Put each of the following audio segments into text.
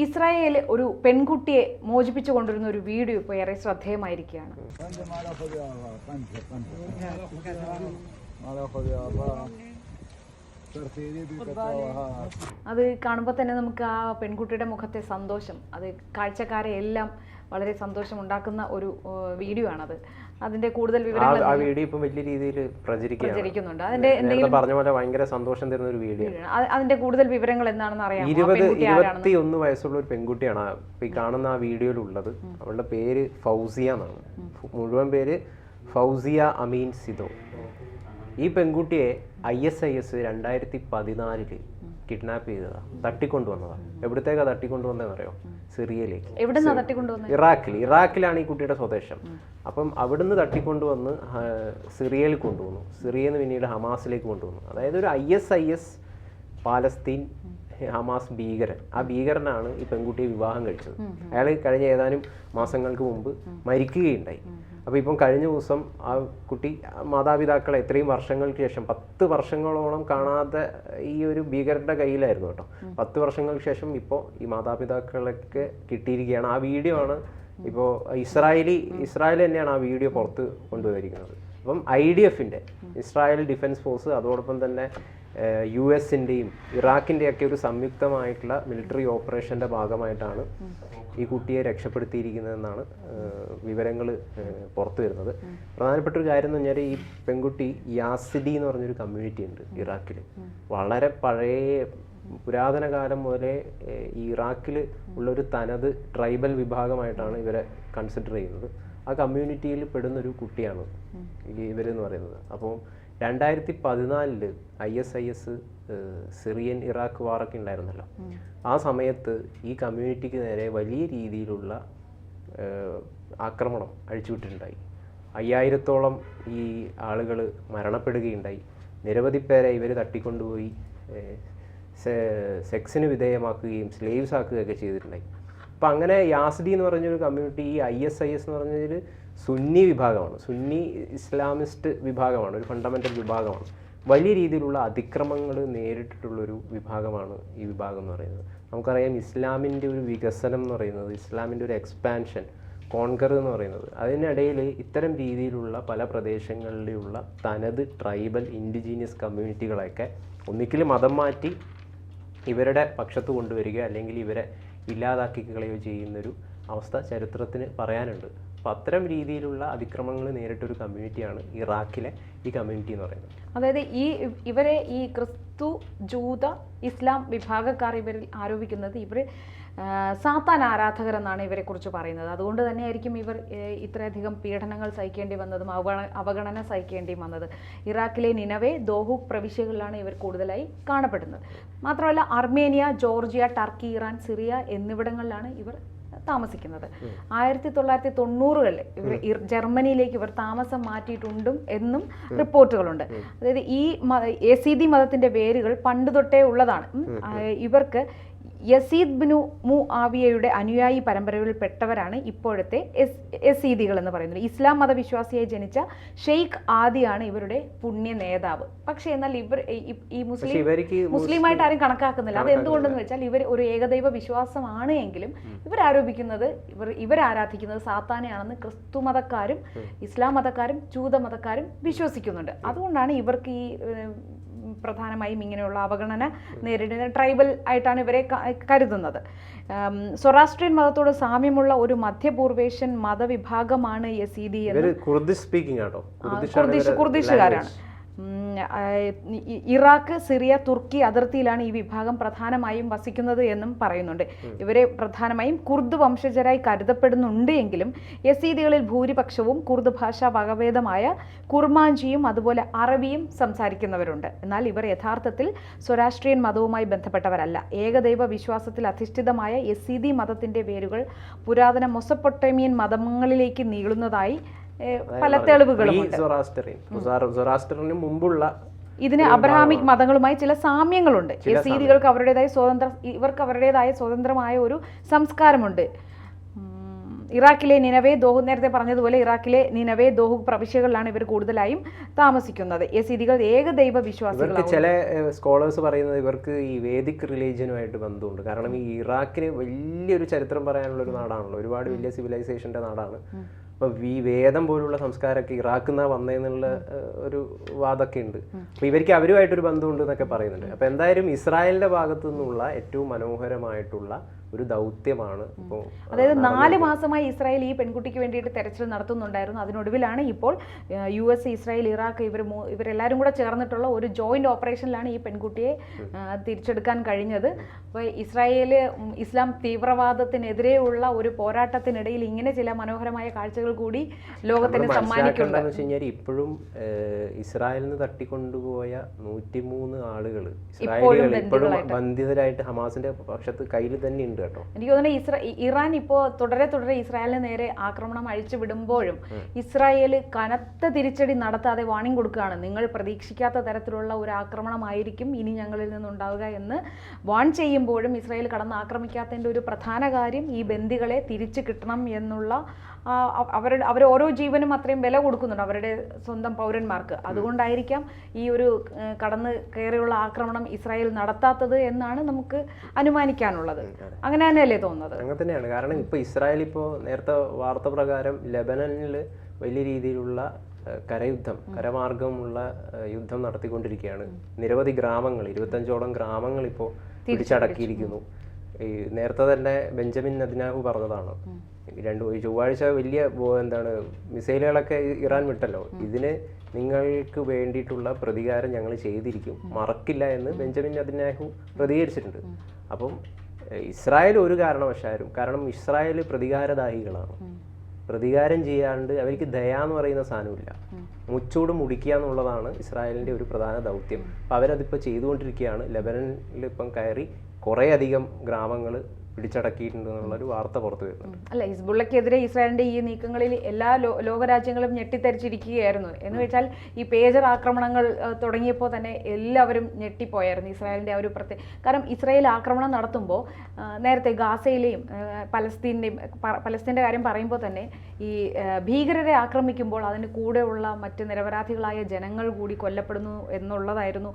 Israel ഒരു പെൺകുട്ടിയെ മോചിപ്പിച്ചു കൊണ്ടിരുന്ന ഒരു വീഡിയോ ഇപ്പോൾ ഏറെ ശ്രദ്ധേയമായിരിക്കുകയാണ്. അത് കാണുമ്പോൾ തന്നെ നമുക്ക് ആ പെൺകുട്ടിയുടെ മുഖത്തെ സന്തോഷം, അത് കാഴ്ചക്കാരെ എല്ലാം വളരെ സന്തോഷം ഉണ്ടാക്കുന്ന ഒരു വീഡിയോ ആണത്. അതിന്റെ കൂടുതൽ വിവരങ്ങൾ ആ വീഡിയോ ഇപ്പം വലിയ രീതിയിൽ പ്രചരിക്കുന്നുണ്ട്. പറഞ്ഞ പോലെ ഭയങ്കര സന്തോഷം തരുന്ന ഒരു വീഡിയോ. അതിന്റെ കൂടുതൽ വിവരങ്ങൾ എന്താണെന്ന് അറിയാം. 21 വയസ്സുള്ള ഒരു പെൺകുട്ടിയാണ് ഈ കാണുന്ന ആ വീഡിയോയിലുള്ളത്. അവളുടെ പേര് ഫൗസിയ എന്നാണ്. മുഴുവൻ പേര് ഫൗസിയ അമീൻ സിദോ. ഈ പെൺകുട്ടിയെ ISIS 2014 കിഡ്നാപ്പ് ചെയ്തതാണ്, തട്ടിക്കൊണ്ടുവന്നതാണ്. എവിടത്തേക്കാണ് തട്ടിക്കൊണ്ടുവന്നതെന്ന് അറിയോ? സിറിയയിലേക്ക്. ഇറാഖിലാണ് ഈ കുട്ടിയുടെ സ്വദേശം. അപ്പം അവിടുന്ന് തട്ടിക്കൊണ്ടുവന്ന് സിറിയയിൽ കൊണ്ടുവന്നു. സിറിയയിൽ നിന്ന് പിന്നീട് ഹമാസിലേക്ക് കൊണ്ടുവന്നു. അതായത് ഒരു ISIS പാലസ്തീൻ ഹമാസ് ഭീകരൻ, ആ ഭീകരനാണ് ഈ പെൺകുട്ടിയെ വിവാഹം കഴിച്ചത്. അയാൾ കഴിഞ്ഞ ഏതാനും മാസങ്ങൾക്ക് മുമ്പ് മരിക്കുകയുണ്ടായി. അപ്പോൾ ഇപ്പം കഴിഞ്ഞ ദിവസം ആ കുട്ടി മാതാപിതാക്കളെ എത്രയും വർഷങ്ങൾക്ക് ശേഷം 10 വർഷങ്ങളോളം കാണാതെ ഈ ഒരു ഭീകരന്റെ കയ്യിലായിരുന്നു കേട്ടോ. 10 വർഷങ്ങൾക്ക് ശേഷം ഇപ്പോൾ ഈ മാതാപിതാക്കളൊക്കെ കിട്ടിയിരിക്കുകയാണ്. ആ വീഡിയോ ആണ് ഇപ്പോൾ ഇസ്രായേൽ തന്നെയാണ് ആ വീഡിയോ പുറത്ത് കൊണ്ടുവന്നിരിക്കുന്നത്. അപ്പം IDFന്റെ ഇസ്രായേൽ ഡിഫൻസ് ഫോഴ്സ്, അതോടൊപ്പം തന്നെ US-ൻ്റെയും ഇറാഖിൻ്റെയൊക്കെ ഒരു സംയുക്തമായിട്ടുള്ള മിലിറ്ററി ഓപ്പറേഷൻ്റെ ഭാഗമായിട്ടാണ് ഈ കുട്ടിയെ രക്ഷപ്പെടുത്തിയിരിക്കുന്നതെന്നാണ് വിവരങ്ങൾ പുറത്തു വരുന്നത്. പ്രധാനപ്പെട്ട ഒരു കാര്യം എന്ന് പറഞ്ഞാൽ ഈ പെൺകുട്ടി യാസിഡി എന്ന് പറഞ്ഞൊരു കമ്മ്യൂണിറ്റി ഉണ്ട് ഇറാഖിൽ. വളരെ പഴയ പുരാതന കാലം മുതലേ ഈ ഇറാഖിൽ ഉള്ളൊരു തനത് ട്രൈബൽ വിഭാഗമായിട്ടാണ് ഇവരെ കൺസിഡർ ചെയ്യുന്നത്. ആ കമ്മ്യൂണിറ്റിയിൽ പെടുന്നൊരു കുട്ടിയാണ് ഇവരെന്ന് പറയുന്നത്. അപ്പോൾ 2014 ISIS സിറിയൻ ഇറാഖ് വാറൊക്കെ ഉണ്ടായിരുന്നല്ലോ. ആ സമയത്ത് ഈ കമ്മ്യൂണിറ്റിക്ക് നേരെ വലിയ രീതിയിലുള്ള ആക്രമണം അഴിച്ചുവിട്ടിട്ടുണ്ടായി. 5000-ഓളം ഈ ആളുകൾ മരണപ്പെടുകയുണ്ടായി. നിരവധി പേരെ ഇവർ തട്ടിക്കൊണ്ടുപോയി സെക്സിന് വിധേയമാക്കുകയും സ്ലേവ്സ് ആക്കുകയൊക്കെ ചെയ്തിട്ടുണ്ടായി. അപ്പം അങ്ങനെ യാസിഡി എന്ന് പറഞ്ഞൊരു കമ്മ്യൂണിറ്റി, ഈ ISIS എന്ന് പറഞ്ഞതിൽ സുന്നി വിഭാഗമാണ്, സുന്നി ഇസ്ലാമിസ്റ്റ് വിഭാഗമാണ്, ഒരു ഫണ്ടമെൻ്റൽ വിഭാഗമാണ്. വലിയ രീതിയിലുള്ള അതിക്രമങ്ങൾ നേരിട്ടിട്ടുള്ളൊരു വിഭാഗമാണ് ഈ വിഭാഗം എന്ന് പറയുന്നത്. നമുക്കറിയാം ഇസ്ലാമിൻ്റെ ഒരു വികസനം എന്ന് പറയുന്നത്, ഇസ്ലാമിൻ്റെ ഒരു എക്സ്പാൻഷൻ, കോൺകർ എന്ന് പറയുന്നത്, അതിനിടയിൽ ഇത്തരം രീതിയിലുള്ള പല പ്രദേശങ്ങളിലുള്ള തനത് ട്രൈബൽ ഇൻഡിജീനിയസ് കമ്മ്യൂണിറ്റികളെയൊക്കെ ഒന്നിക്കൽ മതം മാറ്റി ഇവരുടെ പക്ഷത്ത് കൊണ്ടുവരിക അല്ലെങ്കിൽ ഇവരെ ഇല്ലാതാക്കി കളയുകയോ ചെയ്യുന്നൊരു അവസ്ഥ ചരിത്രത്തിന് പറയാനുണ്ട്. അപ്പോൾ അത്തരം രീതിയിലുള്ള അതിക്രമങ്ങൾ നേരിട്ടൊരു കമ്മ്യൂണിറ്റിയാണ് ഇറാഖിലെ ഈ കമ്മ്യൂണിറ്റി എന്ന് പറയുന്നത്. അതായത് ഇവരെ ഈ ക്രിസ്തു, ജൂത, ഇസ്ലാം വിഭാഗക്കാർ ഇവരിൽ ആരോപിക്കുന്നത് ഇവർ സാത്താൻ ആരാധകർ എന്നാണ് ഇവരെ കുറിച്ച് പറയുന്നത്. അതുകൊണ്ട് തന്നെയായിരിക്കും ഇവർ ഇത്രയധികം പീഡനങ്ങൾ സഹിക്കേണ്ടി വന്നതും അവഗണന സഹിക്കേണ്ടി വന്നത്. ഇറാഖിലെ നിനവെ, ദോഹൂക്ക് പ്രവിശ്യകളിലാണ് ഇവർ കൂടുതലായി കാണപ്പെടുന്നത്. മാത്രമല്ല Armenia, Georgia, Turkey, Iran, Syria എന്നിവിടങ്ങളിലാണ് ഇവർ താമസിക്കുന്നത്. 1990-കളിൽ ഇവർ ജർമ്മനിയിലേക്ക് ഇവർ താമസം മാറ്റിയിട്ടുണ്ടും എന്നും റിപ്പോർട്ടുകളുണ്ട്. അതായത് ഈ യസീദി മതത്തിന്റെ വേരുകൾ പണ്ട് തൊട്ടേ ഉള്ളതാണ്. ഇവർക്ക് യസീദ് ബിനു മുആവിയയുടെ അനുയായി പരമ്പരയിൽപ്പെട്ടവരാണ് ഇപ്പോഴത്തെ യസീദികൾ എന്ന് പറയുന്നത്. ഇസ്ലാം മതവിശ്വാസിയായി ജനിച്ച ഷെയ്ഖ് ആദിയാണ് ഇവരുടെ പുണ്യ നേതാവ്. പക്ഷേ എന്നാൽ ഇവർ ഈ മുസ്ലിമായിട്ട് ആരും കണക്കാക്കുന്നില്ല. അത് എന്തുകൊണ്ടെന്ന് വെച്ചാൽ ഇവർ ഒരു ഏകദൈവ വിശ്വാസമാണ് എങ്കിലും ഇവർ ആരോപിക്കുന്നത് ഇവർ ആരാധിക്കുന്നത് സാത്താനെയാണെന്ന് ക്രിസ്തു മതക്കാരും ഇസ്ലാം മതക്കാരും ജൂത മതക്കാരും വിശ്വസിക്കുന്നുണ്ട്. അതുകൊണ്ടാണ് ഇവർക്ക് ഈ പ്രധാനമായും ഇങ്ങനെയുള്ള അവഗണന നേരിടുന്ന ട്രൈബൽ ആയിട്ടാണ് ഇവരെ കരുതുന്നത്. സൊറാസ്ട്രിയൻ മതത്തോട് സാമ്യമുള്ള ഒരു മധ്യപൂർവേഷ്യൻ മതവിഭാഗമാണ് യസീദി. കുർദിഷുകാരാണ്. ഇറാഖ്, സിറിയ, തുർക്കി അതിർത്തിയിലാണ് ഈ വിഭാഗം പ്രധാനമായും വസിക്കുന്നത് എന്നും പറയുന്നുണ്ട്. ഇവരെ പ്രധാനമായും കുർദ് വംശജരായി കരുതപ്പെടുന്നുണ്ട് എങ്കിലും യസീദികളിൽ ഭൂരിപക്ഷവും കുർദ് ഭാഷാ വകഭേദമായ കുർമാഞ്ചിയും അതുപോലെ അറബിയും സംസാരിക്കുന്നവരുണ്ട്. എന്നാൽ ഇവർ യഥാർത്ഥത്തിൽ സ്വരാഷ്ട്രീയൻ മതവുമായി ബന്ധപ്പെട്ടവരല്ല. ഏകദൈവ വിശ്വാസത്തിൽ അധിഷ്ഠിതമായ യസീദി മതത്തിന്റെ വേരുകൾ പുരാതന മൊസപ്പൊട്ടേമിയൻ മതങ്ങളിലേക്ക് നീളുന്നതായി പല തെളിവുകളുമുണ്ട്. ഇതിന് അബ്രഹാമിക് മതങ്ങളുമായി ചില സാമ്യങ്ങളുണ്ട്. യസീദികൾക്ക് അവരുടേതായ സ്വതന്ത്രമായ ഒരു സംസ്കാരമുണ്ട്. ഇറാഖിലെ നിനവേ ദോഹ്, നേരത്തെ പറഞ്ഞതുപോലെ ഇറാഖിലെ നിനവേ ദോഹ് പ്രവിശ്യകളിലാണ് ഇവർ കൂടുതലായും താമസിക്കുന്നത്. യസീദികൾ ഏകദൈവ വിശ്വാസികളാണ്. ചില സ്കോളേഴ്സ് പറയുന്നത് ഇവർക്ക് ഈ വേദിക് റിലീജിയനുമായിട്ട് ബന്ധമുണ്ട്. കാരണം ഈ ഇറാഖിന് വലിയൊരു ചരിത്രം പറയാനുള്ള ഒരു നാടാണല്ലോ, ഒരുപാട് വലിയ സിവിലൈസേഷന്റെ നാടാണ്. അപ്പോൾ ഈ വേദം പോലുള്ള സംസ്കാരമൊക്കെ ഇറാഖിൽ നിന്നാണ് വന്നതെന്നുള്ള ഒരു വാദമൊക്കെ ഉണ്ട്. അപ്പോൾ ഇവർക്ക് അവരുമായിട്ടൊരു ബന്ധമുണ്ട് എന്നൊക്കെ പറയുന്നുണ്ട്. അപ്പോൾ എന്തായാലും ഇസ്രായേലിന്റെ ഭാഗത്തു നിന്നുള്ള ഏറ്റവും മനോഹരമായിട്ടുള്ള ഒരു ദൗത്യമാണ് ഇപ്പോൾ. അതായത് 4 മാസമായി ഇസ്രായേൽ ഈ പെൺകുട്ടിക്ക് വേണ്ടിയിട്ട് തെരച്ചിൽ നടത്തുന്നുണ്ടായിരുന്നു. അതിനൊടുവിലാണ് ഇപ്പോൾ US, ഇസ്രായേൽ, ഇറാഖ് ഇവരെല്ലാവരും കൂടെ ചേർന്നിട്ടുള്ള ഒരു ജോയിന്റ് ഓപ്പറേഷനിലാണ് ഈ പെൺകുട്ടിയെ തിരിച്ചെടുക്കാൻ കഴിഞ്ഞത്. അപ്പോൾ ഇസ്രായേൽ ഇസ്ലാം തീവ്രവാദത്തിനെതിരെയുള്ള ഒരു പോരാട്ടത്തിനിടയിൽ ഇങ്ങനെ ചില മനോഹരമായ കാഴ്ചകൾ കൂടി ലോകത്തിന് സമ്മാനിക്കുന്നുണ്ട്. ഇപ്പോഴും ഇസ്രായേലിൽ നിന്ന് തട്ടിക്കൊണ്ടുപോയ 103 ആളുകൾ ഇസ്രായേലികൾ ഇപ്പോഴും ബന്ധിതരായിട്ട് ഹമാസിന്റെ പക്ഷത്ത് കയ്യിൽ തന്നെ ഉണ്ട്. എനിക്ക് തോന്നുന്നു ഇറാൻ ഇപ്പോൾ തുടരെ ഇസ്രായേലിന് നേരെ ആക്രമണം അഴിച്ചു വിടുമ്പോഴും ഇസ്രായേൽ കനത്ത തിരിച്ചടി നടത്താതെ വാണിംഗ് കൊടുക്കുകയാണ്. നിങ്ങൾ പ്രതീക്ഷിക്കാത്ത തരത്തിലുള്ള ഒരു ആക്രമണമായിരിക്കും ഇനി ഞങ്ങളിൽ നിന്നുണ്ടാവുക എന്ന് വാൺ ചെയ്യുമ്പോഴും ഇസ്രായേൽ കടന്ന് ആക്രമിക്കാത്തതിൻ്റെ ഒരു പ്രധാന കാര്യം ഈ ബന്ദികളെ തിരിച്ചു കിട്ടണം എന്നുള്ള അവർ ഓരോ ജീവനും അത്രയും വില കൊടുക്കുന്നുണ്ട് അവരുടെ സ്വന്തം പൗരന്മാർക്ക്. അതുകൊണ്ടായിരിക്കാം ഈ ഒരു കടന്ന് കയറിയുള്ള ആക്രമണം ഇസ്രായേൽ നടത്താത്തത് എന്നാണ് നമുക്ക് അനുമാനിക്കാനുള്ളത്. അങ്ങനെ തന്നെയല്ലേ തോന്നുന്നത്? അങ്ങനെ തന്നെയാണ്. കാരണം ഇപ്പോൾ ഇസ്രായേൽ ഇപ്പോൾ നേരത്തെ വാർത്ത പ്രകാരം ലെബനനിൽ വലിയ രീതിയിലുള്ള കരമാർഗമുള്ള യുദ്ധം നടത്തിക്കൊണ്ടിരിക്കുകയാണ്. നിരവധി ഗ്രാമങ്ങൾ, 25ഓളം ഗ്രാമങ്ങൾ ഇപ്പോൾ പിടിച്ചടക്കിയിരിക്കുന്നു. ഈ നേരത്തെ തന്നെ ബെഞ്ചമിൻ നെതന്യാഹു പറഞ്ഞതാണ്, ചൊവ്വാഴ്ച വലിയ മിസൈലുകളൊക്കെ ഇറാൻ വിട്ടല്ലോ, ഇതിന് നിങ്ങൾക്ക് വേണ്ടിയിട്ടുള്ള പ്രതികാരം ഞങ്ങൾ ചെയ്തിരിക്കും, മറക്കില്ല എന്ന് ബെഞ്ചമിൻ നെതന്യാഹു പ്രതികരിച്ചിട്ടുണ്ട്. അപ്പം ഇസ്രായേൽ ഒരു കാരണവശാലും, കാരണം ഇസ്രായേൽ പ്രതികാരദാഹികളാണ്, പ്രതികാരം ചെയ്യാണ്ട് അവർക്ക് ദയ എന്ന് പറയുന്ന സാധനമില്ല, മുച്ചൂട് മുടിക്കുക എന്നുള്ളതാണ് ഇസ്രായേലിൻ്റെ ഒരു പ്രധാന ദൗത്യം. അപ്പം അവരതിപ്പോൾ ചെയ്തുകൊണ്ടിരിക്കുകയാണ്. ലെബനനിൽ ഇപ്പം കയറി കുറേ അധികം ഗ്രാമങ്ങൾ പിടിച്ചടക്കിയിട്ടുണ്ട് എന്നുള്ളൊരു വാർത്ത പുറത്തു വരുന്നുണ്ട്. അല്ല, ഹിസ്ബുള്ളക്കെതിരെ ഇസ്രായേലിന്റെ ഈ നീക്കങ്ങളിൽ എല്ലാ ലോകരാജ്യങ്ങളും ഞെട്ടിത്തരിച്ചിരിക്കുകയായിരുന്നു. എന്ന് വെച്ചാൽ ഈ പേജർ ആക്രമണങ്ങൾ തുടങ്ങിയപ്പോൾ തന്നെ എല്ലാവരും ഞെട്ടിപ്പോയായിരുന്നു ഇസ്രായേലിന്റെ ആ ഒരു കാരണം ഇസ്രായേൽ ആക്രമണം നടത്തുമ്പോൾ നേരത്തെ ഗാസയിലെയും പലസ്തീൻ്റെ കാര്യം പറയുമ്പോൾ തന്നെ ഈ ഭീകരരെ ആക്രമിക്കുമ്പോൾ അതിന് കൂടെയുള്ള മറ്റ് നിരപരാധികളായ ജനങ്ങൾ കൂടി കൊല്ലപ്പെടുന്നു എന്നുള്ളതായിരുന്നു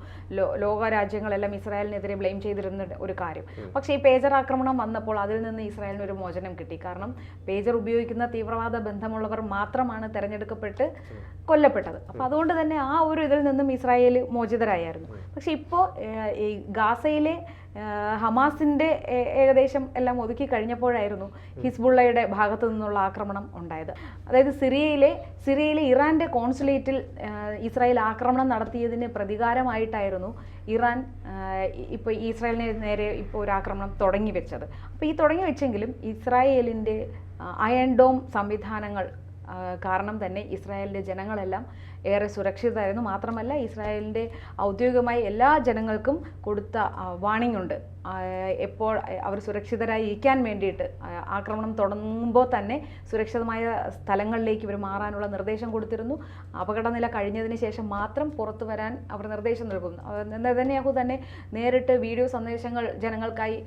ലോകരാജ്യങ്ങളെല്ലാം ഇസ്രായേലിനെതിരെ ബ്ലെയിം ചെയ്തിരുന്ന ഒരു കാര്യം. പക്ഷേ ഈ പേജർ ആക്രമണം വന്നപ്പോൾ അതിൽ നിന്ന് ഇസ്രായേലിന് ഒരു മോചനം കിട്ടി. കാരണം പേജർ ഉപയോഗിക്കുന്ന തീവ്രവാദ ബന്ധമുള്ളവർ മാത്രമാണ് തെരഞ്ഞെടുക്കപ്പെട്ട് കൊല്ലപ്പെട്ടത്. അപ്പോൾ അതുകൊണ്ട് തന്നെ ആ ഒരു ഇതിൽ നിന്നും ഇസ്രായേൽ മോചിതരായിരുന്നു. പക്ഷെ ഇപ്പോൾ ഈ ഗാസയിലെ ഹമാസിൻ്റെ ഏകദേശം എല്ലാം ഒതുക്കി കഴിഞ്ഞപ്പോഴായിരുന്നു ഹിസ്ബുള്ളയുടെ ഭാഗത്തു നിന്നുള്ള ആക്രമണം ഉണ്ടായത്. അതായത് സിറിയയിലെ ഇറാൻ്റെ കോൺസുലേറ്റിൽ ഇസ്രായേൽ ആക്രമണം നടത്തിയതിന് പ്രതികാരമായിട്ടായിരുന്നു ഇറാൻ ഇപ്പോൾ ഇസ്രായേലിന് നേരെ ഇപ്പോൾ ഒരു ആക്രമണം തുടങ്ങി വെച്ചത്. അപ്പോൾ ഈ തുടങ്ങി വെച്ചെങ്കിലും ഇസ്രായേലിൻ്റെ അയൺ ഡോം സംവിധാനങ്ങൾ കാരണം തന്നെ ഇസ്രായേലിൻ്റെ ജനങ്ങളെല്ലാം ഏറെ സുരക്ഷിതരായിരുന്നു. മാത്രമല്ല ഇസ്രായേലിൻ്റെ ഔദ്യോഗികമായി എല്ലാ ജനങ്ങൾക്കും കൊടുത്ത വാണിംഗ് ഉണ്ട്, എപ്പോൾ അവർ സുരക്ഷിതരായി ഇരിക്കാൻ വേണ്ടിയിട്ട് ആക്രമണം തുടങ്ങുമ്പോൾ തന്നെ സുരക്ഷിതമായ സ്ഥലങ്ങളിലേക്ക് ഇവർ മാറാനുള്ള നിർദ്ദേശം കൊടുത്തിരുന്നു. അപകടനില കഴിഞ്ഞതിന് ശേഷം മാത്രം പുറത്തു വരാൻ അവർ നിർദ്ദേശം നൽകുന്നു. നെതന്യാഹു തന്നെ നേരിട്ട് വീഡിയോ സന്ദേശങ്ങൾ ജനങ്ങൾക്കായി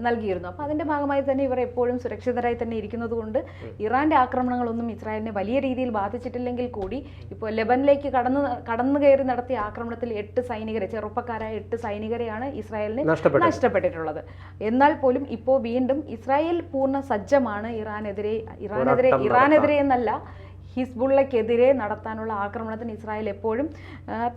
നൽകിയിരുന്നു. അപ്പോൾ അതിൻ്റെ ഭാഗമായി തന്നെ ഇവർ എപ്പോഴും സുരക്ഷിതരായി തന്നെ ഇരിക്കുന്നത് കൊണ്ട് ഇറാൻ്റെ ആക്രമണങ്ങളൊന്നും ഇസ്രായേലിനെ വലിയ രീതിയിൽ ബാധിച്ചിട്ടില്ലെങ്കിൽ കൂടി ഇപ്പോൾ ലെബനിലേക്ക് കടന്നു കയറി നടത്തിയ ആക്രമണത്തിൽ 8 സൈനികരെ, ചെറുപ്പക്കാരായ 8 സൈനികരെയാണ് ഇസ്രായേലിന് നഷ്ടപ്പെട്ടിട്ടുള്ളത്. എന്നാൽ പോലും ഇപ്പോൾ വീണ്ടും ഇസ്രായേൽ പൂർണ്ണ സജ്ജമാണ് ഇറാനെതിരെ എന്നല്ല, ഹിസ്ബുള്ളക്കെതിരെ നടത്താനുള്ള ആക്രമണത്തിന് ഇസ്രായേൽ എപ്പോഴും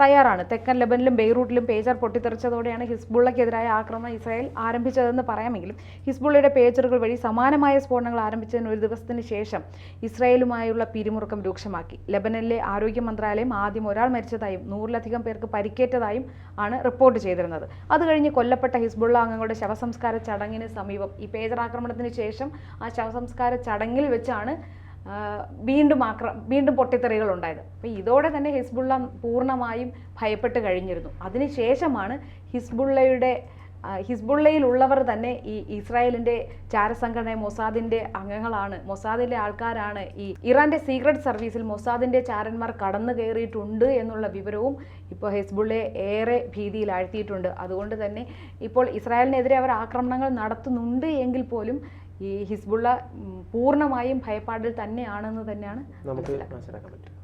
തയ്യാറാണ്. തെക്കൻ ലെബനിലും ബെയ്റൂട്ടിലും പേജർ പൊട്ടിത്തെറിച്ചതോടെയാണ് ഹിസ്ബുള്ളക്കെതിരായ ആക്രമണം ഇസ്രായേൽ ആരംഭിച്ചതെന്ന് പറയാമെങ്കിലും ഹിസ്ബുള്ളയുടെ പേജറുകൾ വഴി സമാനമായ സ്ഫോടനങ്ങൾ ആരംഭിച്ചതിന് ഒരു ദിവസത്തിന് ശേഷം ഇസ്രായേലുമായുള്ള പിരിമുറുക്കം രൂക്ഷമാക്കി. ലെബനനിലെ ആരോഗ്യ മന്ത്രാലയം ആദ്യം ഒരാൾ മരിച്ചതായും 100-ലധികം പേർക്ക് പരിക്കേറ്റതായും ആണ് റിപ്പോർട്ട് ചെയ്തിരുന്നത്. അത് കഴിഞ്ഞ് കൊല്ലപ്പെട്ട ഹിസ്ബുള്ള അംഗങ്ങളുടെ ശവസംസ്കാര ചടങ്ങിന് സമീപം ഈ പേജർ ആക്രമണത്തിന് ശേഷം ആ ശവസംസ്കാര ചടങ്ങിൽ വെച്ചാണ് വീണ്ടും പൊട്ടിത്തെറികൾ ഉണ്ടായത്. അപ്പോൾ ഇതോടെ തന്നെ ഹിസ്ബുള്ള പൂർണ്ണമായും ഭയപ്പെട്ട് കഴിഞ്ഞിരുന്നു. അതിനുശേഷമാണ് ഹിസ്ബുള്ളയിലുള്ളവർ തന്നെ ഈ ഇസ്രായേലിൻ്റെ ചാരസംഘടന മൊസാദിൻ്റെ അംഗങ്ങളാണ്, മൊസാദിൻ്റെ ആൾക്കാരാണ്, ഈ ഇറാൻ്റെ സീക്രട്ട് സർവീസിൽ മൊസാദിൻ്റെ ചാരന്മാർ കടന്നു കയറിയിട്ടുണ്ട് എന്നുള്ള വിവരവും ഇപ്പോൾ ഹിസ്ബുള്ളയെ ഏറെ ഭീതിയിൽ ആഴ്ത്തിയിട്ടുണ്ട്. അതുകൊണ്ട് തന്നെ ഇപ്പോൾ ഇസ്രായേലിനെതിരെ അവർ ആക്രമണങ്ങൾ നടത്തുന്നുണ്ട് എങ്കിൽ പോലും ഈ ഹിസ്ബുള്ള പൂർണ്ണമായും ഭയപ്പാടിൽ തന്നെയാണെന്ന് തന്നെയാണ് നമുക്ക് മനസ്സിലാക്കാൻ പറ്റും.